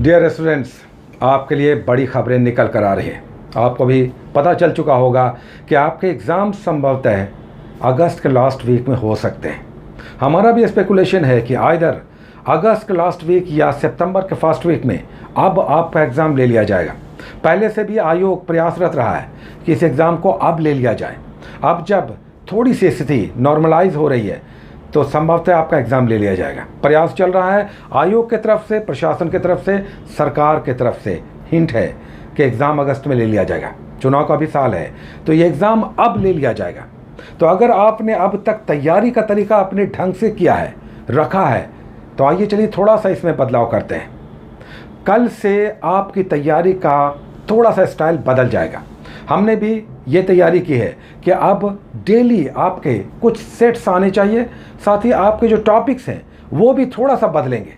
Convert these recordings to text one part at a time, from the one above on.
Dear students, आपके लिए बड़ी खबरें निकल कर आ रही हैं। आपको भी पता चल चुका होगा कि आपके एग्ज़ाम संभवतः अगस्त के लास्ट वीक में हो सकते हैं। हमारा भी स्पेकुलेशन है कि आइदर अगस्त के लास्ट वीक या सितंबर के फर्स्ट वीक में अब आपका एग्ज़ाम ले लिया जाएगा। पहले से भी आयोग प्रयासरत रहा है कि इस एग्ज़ाम को अब ले लिया जाए। अब जब थोड़ी सी स्थिति नॉर्मलाइज हो रही है तो संभवतः आपका एग्ज़ाम ले लिया जाएगा। प्रयास चल रहा है आयोग की तरफ से, प्रशासन की तरफ से, सरकार की तरफ से। हिंट है कि एग्ज़ाम अगस्त में ले लिया जाएगा। चुनाव का भी साल है तो ये एग्ज़ाम अब ले लिया जाएगा। तो अगर आपने अब तक तैयारी का तरीका अपने ढंग से किया है, रखा है, तो आइए चलिए थोड़ा सा इसमें बदलाव करते हैं। कल से आपकी तैयारी का थोड़ा सा स्टाइल बदल जाएगा। हमने भी ये तैयारी की है कि अब डेली आपके कुछ सेट्स आने चाहिए, साथ ही आपके जो टॉपिक्स हैं वो भी थोड़ा सा बदलेंगे।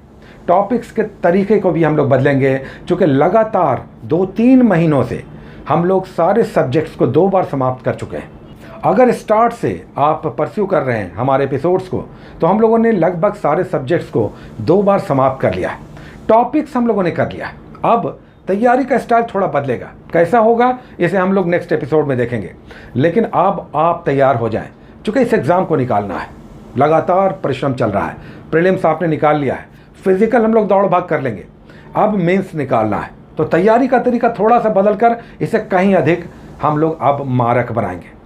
टॉपिक्स के तरीके को भी हम लोग बदलेंगे, क्योंकि लगातार 2-3 महीनों से हम लोग सारे सब्जेक्ट्स को 2 बार समाप्त कर चुके हैं। अगर स्टार्ट से आप परस्यू कर रहे हैं हमारे एपिसोड्स को, तो हम लोगों ने लगभग सारे सब्जेक्ट्स को 2 बार समाप्त कर लिया है। टॉपिक्स हम लोगों ने कर लिया है। अब तैयारी का स्टाइल थोड़ा बदलेगा। कैसा होगा इसे हम लोग नेक्स्ट एपिसोड में देखेंगे, लेकिन अब आप तैयार हो जाएं, क्योंकि इस एग्ज़ाम को निकालना है। लगातार परिश्रम चल रहा है। प्रीलिम्स आपने निकाल लिया है, फिजिकल हम लोग दौड़ भाग कर लेंगे, अब मेंस निकालना है। तो तैयारी का तरीका थोड़ा सा बदल कर इसे कहीं अधिक हम लोग अब मारक बनाएंगे।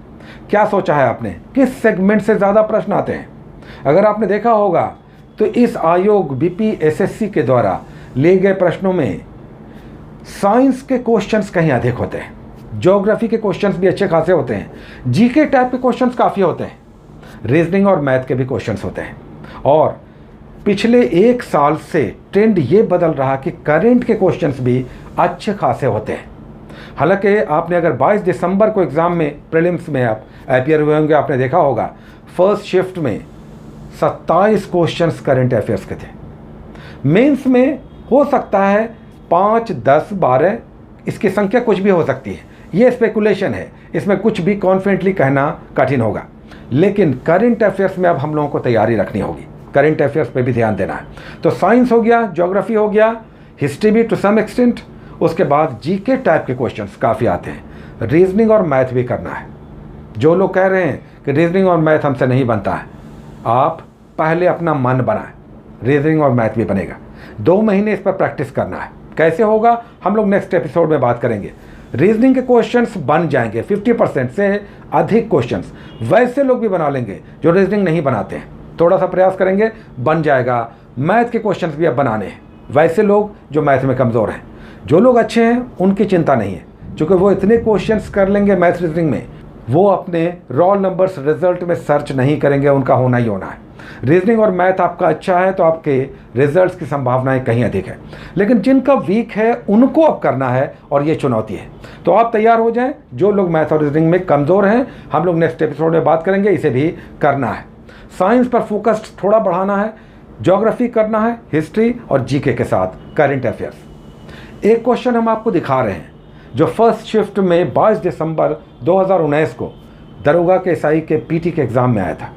क्या सोचा है आपने, किस सेगमेंट से ज़्यादा प्रश्न आते हैं? अगर आपने देखा होगा तो इस आयोग बीपीएसएससी के द्वारा लिए गए प्रश्नों में साइंस के क्वेश्चंस कहीं अधिक होते हैं, ज्योग्राफी के क्वेश्चंस भी अच्छे खासे होते हैं, जीके टाइप के क्वेश्चंस काफ़ी होते हैं, रीजनिंग और मैथ के भी क्वेश्चंस होते हैं। और पिछले 1 साल से ट्रेंड ये बदल रहा कि करंट के क्वेश्चंस भी अच्छे खासे होते हैं। हालांकि आपने अगर 22 दिसंबर को एग्ज़ाम में प्रीलिम्स में आप अपीयर हुए होंगे, आपने देखा होगा फर्स्ट शिफ्ट में 27 क्वेश्चंस करंट अफेयर्स के थे। मेंस में हो सकता है 5, 10, 12, इसकी संख्या कुछ भी हो सकती है। ये स्पेकुलेशन है, इसमें कुछ भी कॉन्फिडेंटली कहना कठिन होगा। लेकिन करंट अफेयर्स में अब हम लोगों को तैयारी रखनी होगी, करंट अफेयर्स पे भी ध्यान देना है। तो साइंस हो गया, ज्योग्राफी हो गया, हिस्ट्री भी टू सम एक्सटेंट, उसके बाद जीके टाइप के क्वेश्चंस काफ़ी आते हैं। रीजनिंग और मैथ भी करना है। जो लोग कह रहे हैं कि रीजनिंग और मैथ हमसे नहीं बनता है, आप पहले अपना मन बनाएं, रीजनिंग और मैथ भी बनेगा। 2 महीने इस पर प्रैक्टिस करना है। कैसे होगा हम लोग नेक्स्ट एपिसोड में बात करेंगे। रीजनिंग के क्वेश्चंस बन जाएंगे, 50% से अधिक क्वेश्चंस वैसे लोग भी बना लेंगे जो रीजनिंग नहीं बनाते हैं। थोड़ा सा प्रयास करेंगे, बन जाएगा। मैथ के क्वेश्चंस भी अब बनाने हैं, वैसे लोग जो मैथ में कमज़ोर हैं। जो लोग अच्छे हैं उनकी चिंता नहीं है, क्योंकि वो इतने क्वेश्चंस कर लेंगे मैथ रीजनिंग में, वो अपने रोल नंबर्स रिजल्ट में सर्च नहीं करेंगे, उनका होना ही होना है। रीजनिंग और मैथ आपका अच्छा है तो आपके रिजल्ट्स की संभावनाएं कहीं अधिक है। लेकिन जिनका वीक है उनको अब करना है, और ये चुनौती है। तो आप तैयार हो जाएं। जो लोग मैथ और रीजनिंग में कमज़ोर हैं, हम लोग नेक्स्ट एपिसोड में बात करेंगे, इसे भी करना है। साइंस पर फोकस थोड़ा बढ़ाना है, ज्योग्राफी करना है, हिस्ट्री और जीके के साथ करंट अफेयर्स। एक क्वेश्चन हम आपको दिखा रहे हैं जो फर्स्ट शिफ्ट में 22 दिसंबर 2019 को दरोगा के एसआई के पीटी के एग्ज़ाम में आया था।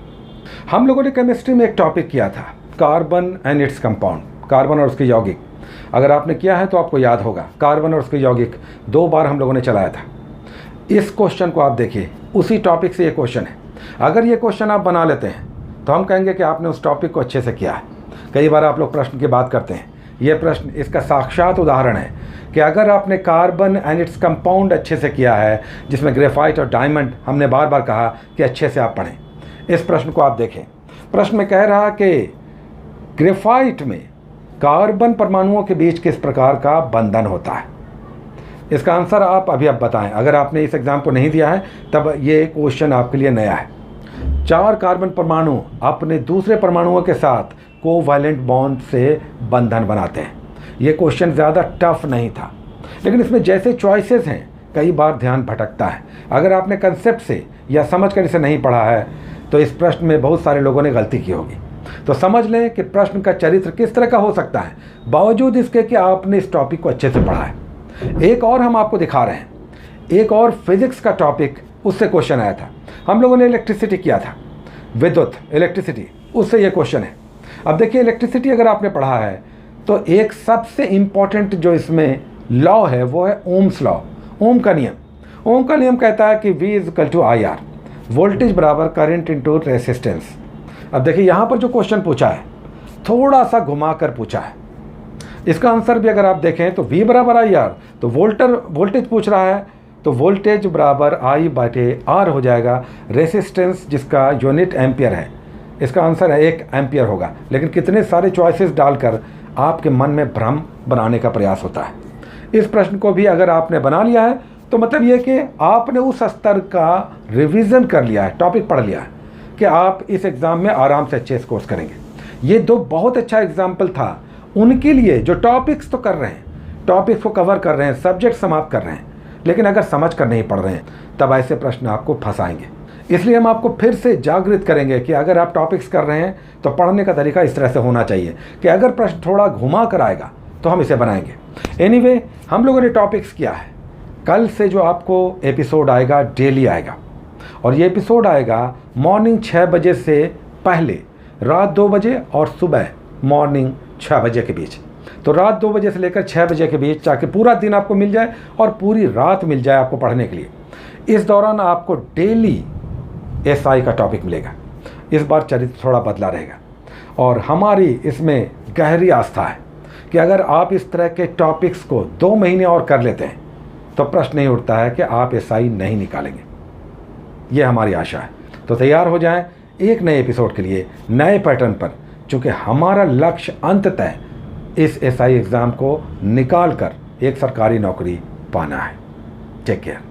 हम लोगों ने केमिस्ट्री में एक टॉपिक किया था, carbon and its compound, carbon और उसके यौगिक। अगर आपने किया है तो आपको याद होगा, कार्बन और उसके यौगिक 2 बार हम लोगों ने चलाया था। इस क्वेश्चन को आप देखिए, उसी टॉपिक से ये क्वेश्चन है। अगर ये क्वेश्चन आप बना लेते हैं तो हम कहेंगे कि आपने उस टॉपिक को अच्छे से किया है। कई बार आप लोग प्रश्न की बात करते हैं, ये प्रश्न इसका साक्षात उदाहरण है कि अगर आपने कार्बन एंड इट्स कंपाउंड अच्छे से किया है, जिसमें ग्रेफाइट और डायमंड हमने बार बार कहा कि अच्छे से आप पढ़ें। इस प्रश्न को आप देखें। प्रश्न में कह रहा कि ग्रेफाइट में कार्बन परमाणुओं के बीच किस प्रकार का बंधन होता है। इसका आंसर आप अभी अब बताएं। अगर आपने इस एग्ज़ाम को नहीं दिया है तब ये क्वेश्चन आपके लिए नया है। 4 कार्बन परमाणु अपने दूसरे परमाणुओं के साथ कोवैलेंट बॉन्ड से बंधन बनाते हैं। ये क्वेश्चन ज़्यादा टफ नहीं था, लेकिन इसमें जैसे चॉइसेस हैं कई बार ध्यान भटकता है। अगर आपने कंसेप्ट से या समझ कर इसे नहीं पढ़ा है तो इस प्रश्न में बहुत सारे लोगों ने गलती की होगी। तो समझ लें कि प्रश्न का चरित्र किस तरह का हो सकता है, बावजूद इसके कि आपने इस टॉपिक को अच्छे से पढ़ा है। एक और हम आपको दिखा रहे हैं, एक और फिजिक्स का टॉपिक, उससे क्वेश्चन आया था। हम लोगों ने इलेक्ट्रिसिटी किया था, विद्युत, इलेक्ट्रिसिटी, उससे ये क्वेश्चन है। अब देखिए, इलेक्ट्रिसिटी अगर आपने पढ़ा है तो एक सबसे इम्पॉर्टेंट जो इसमें लॉ है वो है ओम्स लॉ, ओम का नियम। ओम का नियम कहता है कि V is equal to I R, voltage बराबर करंट इंटू रेसिस्टेंस। अब देखिए यहाँ पर जो क्वेश्चन पूछा है थोड़ा सा घुमा कर पूछा है। इसका आंसर भी अगर आप देखें तो V बराबर आई आर, तो वोल्टेज पूछ रहा है तो वोल्टेज बराबर I बाटे R हो जाएगा। रेसिस्टेंस जिसका यूनिट एम्पियर है, इसका आंसर है 1 एम्पियर होगा। लेकिन कितने सारे चॉइसेस डालकर आपके मन में भ्रम बनाने का प्रयास होता है। इस प्रश्न को भी अगर आपने बना लिया है तो मतलब ये कि आपने उस स्तर का रिवीजन कर लिया है, टॉपिक पढ़ लिया है कि आप इस एग्ज़ाम में आराम से अच्छे स्कोर्स करेंगे। ये 2 बहुत अच्छा एग्जाम्पल था उनके लिए जो टॉपिक्स तो कर रहे हैं, टॉपिक्स को कवर कर रहे हैं, सब्जेक्ट समाप्त कर रहे हैं, लेकिन अगर समझ कर नहीं पढ़ रहे हैं तब ऐसे प्रश्न आपको फंसाएंगे। इसलिए हम आपको फिर से जागृत करेंगे कि अगर आप टॉपिक्स कर रहे हैं तो पढ़ने का तरीका इस तरह से होना चाहिए कि अगर प्रश्न थोड़ा घुमा कर आएगा तो हम इसे बनाएंगे। एनीवे, हम लोगों ने टॉपिक्स किया है। कल से जो आपको एपिसोड आएगा डेली आएगा, और ये एपिसोड आएगा मॉर्निंग 6 बजे से पहले, रात 2 बजे और सुबह मॉर्निंग 6 बजे के बीच। तो रात 2 बजे से लेकर 6 बजे के बीच, ताकि पूरा दिन आपको मिल जाए और पूरी रात मिल जाए आपको पढ़ने के लिए। इस दौरान आपको डेली SI का टॉपिक मिलेगा। इस बार चरित्र थोड़ा बदला रहेगा और हमारी इसमें गहरी आस्था है कि अगर आप इस तरह के टॉपिक्स को 2 महीने और कर लेते हैं तो प्रश्न नहीं उठता है कि आप SI नहीं निकालेंगे। ये हमारी आशा है। तो तैयार हो जाएं एक नए एपिसोड के लिए, नए पैटर्न पर, क्योंकि हमारा लक्ष्य अंततः इस SI एग्ज़ाम को निकाल कर एक सरकारी नौकरी पाना है। Take care.